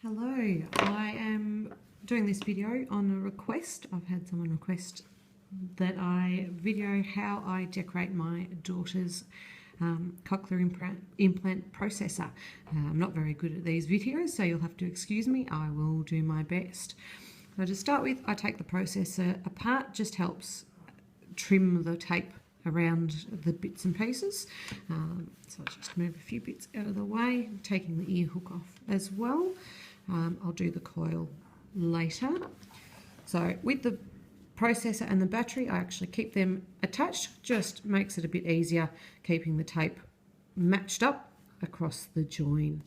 Hello, I am doing this video on a request. I've had someone request that I video how I decorate my daughter's Cochlear Implant Processor. I'm not very good at these videos, so you'll have to excuse me. I will do my best. So to start with, I take the processor apart, just helps trim the tape around the bits and pieces. So I'll just move a few bits out of the way, taking the ear hook off as well. I'll do the coil later. So with the processor and the battery, I actually keep them attached, just makes it a bit easier keeping the tape matched up across the join.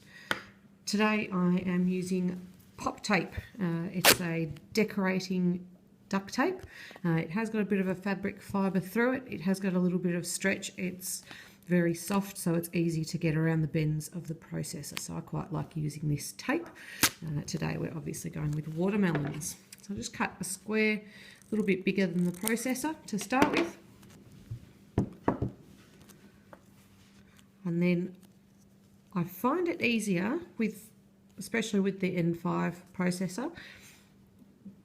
Today I am using pop tape. It's a decorating duct tape. It has got a bit of a fabric fibre through it. It has got a little bit of stretch. It's very soft, so it's easy to get around the bends of the processor. So I quite like using this tape. Today we're obviously going with watermelons. So I'll just cut a square a little bit bigger than the processor to start with. And then I find it easier especially with the N5 processor.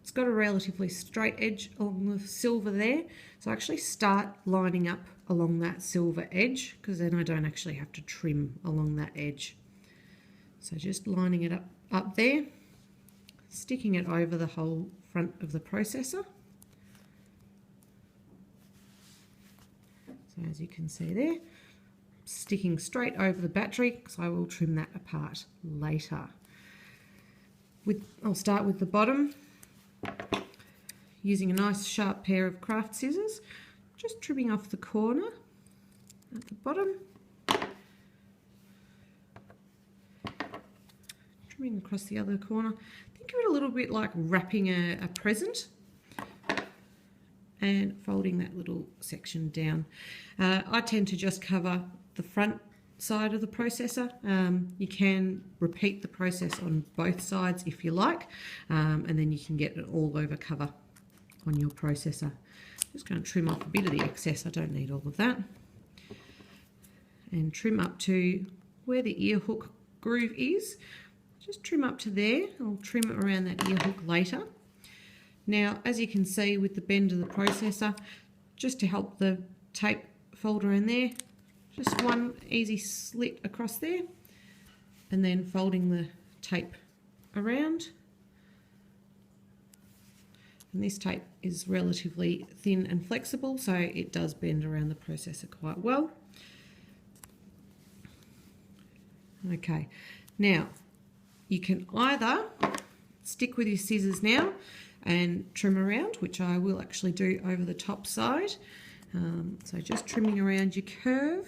It's got a relatively straight edge along the silver there, so I actually start lining up along that silver edge because then I don't actually have to trim along that edge. So just lining it up there, sticking it over the whole front of the processor. So as you can see there, sticking straight over the battery because I will trim that apart later. I'll start with the bottom. Using a nice sharp pair of craft scissors, just trimming off the corner at the bottom, trimming across the other corner. Think of it a little bit like wrapping a present and folding that little section down. I tend to just cover the front side of the processor. You can repeat the process on both sides if you like, and then you can get an all-over cover on your processor. Just going to trim off a bit of the excess. I don't need all of that. And trim up to where the ear hook groove is. Just trim up to there. I'll trim it around that ear hook later. Now, as you can see with the bend of the processor, just to help the tape fold around there, just one easy slit across there, and then folding the tape around. And this tape is relatively thin and flexible, so it does bend around the processor quite well. Okay, now you can either stick with your scissors now and trim around, which I will actually do over the top side. So just trimming around your curve.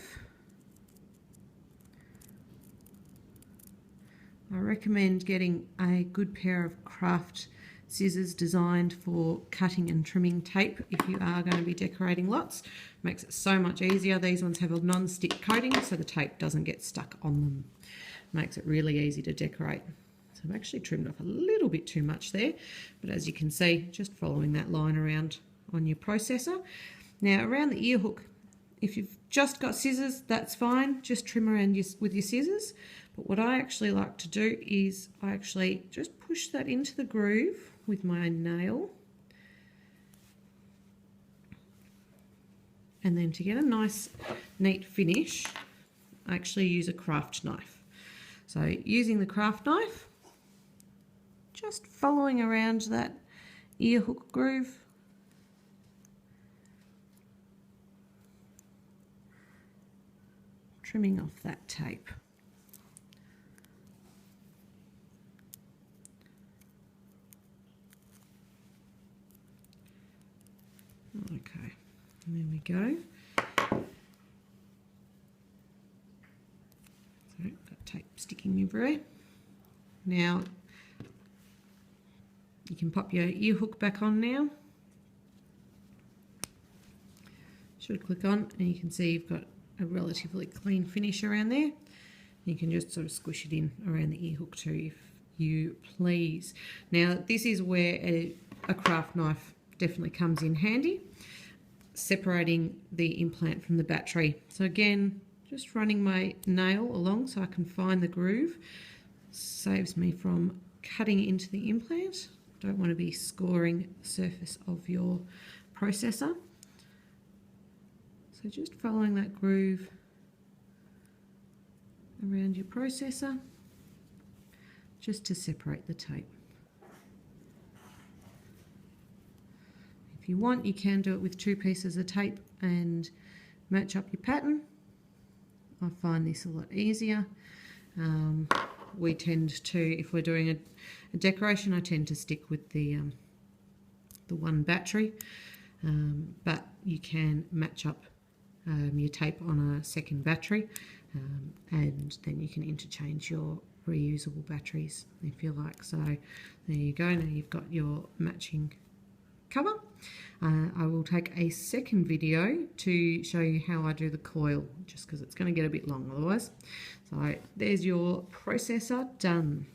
I recommend getting a good pair of craft scissors designed for cutting and trimming tape if you are going to be decorating lots. Makes it so much easier. These ones have a non-stick coating so the tape doesn't get stuck on them. Makes it really easy to decorate. So I've actually trimmed off a little bit too much there, but as you can see, just following that line around on your processor. Now around the ear hook, if you've just got scissors, that's fine. Just trim around with your scissors. But what I actually like to do is I actually just push that into the groove with my nail. And then to get a nice, neat finish, I actually use a craft knife. So using the craft knife, just following around that ear hook groove. Trimming off that tape. Okay, and there we go. So that tape sticking everywhere. Now you can pop your ear hook back on now. Should click on and you can see you've got a relatively clean finish around there. You can just sort of squish it in around the ear hook too if you please. Now this is where a craft knife definitely comes in handy, separating the implant from the battery. So again, just running my nail along so I can find the groove. Saves me from cutting into the implant. Don't want to be scoring the surface of your processor. So just following that groove around your processor, just to separate the tape. If you want, you can do it with 2 pieces of tape and match up your pattern. I find this a lot easier. We tend to, if we're doing a decoration, I tend to stick with the one battery, but you can match up your tape on a second battery, and then you can interchange your reusable batteries if you like. So there you go, now you've got your matching cover. I will take a second video to show you how I do the coil, just because it's going to get a bit long otherwise. So there's your processor done.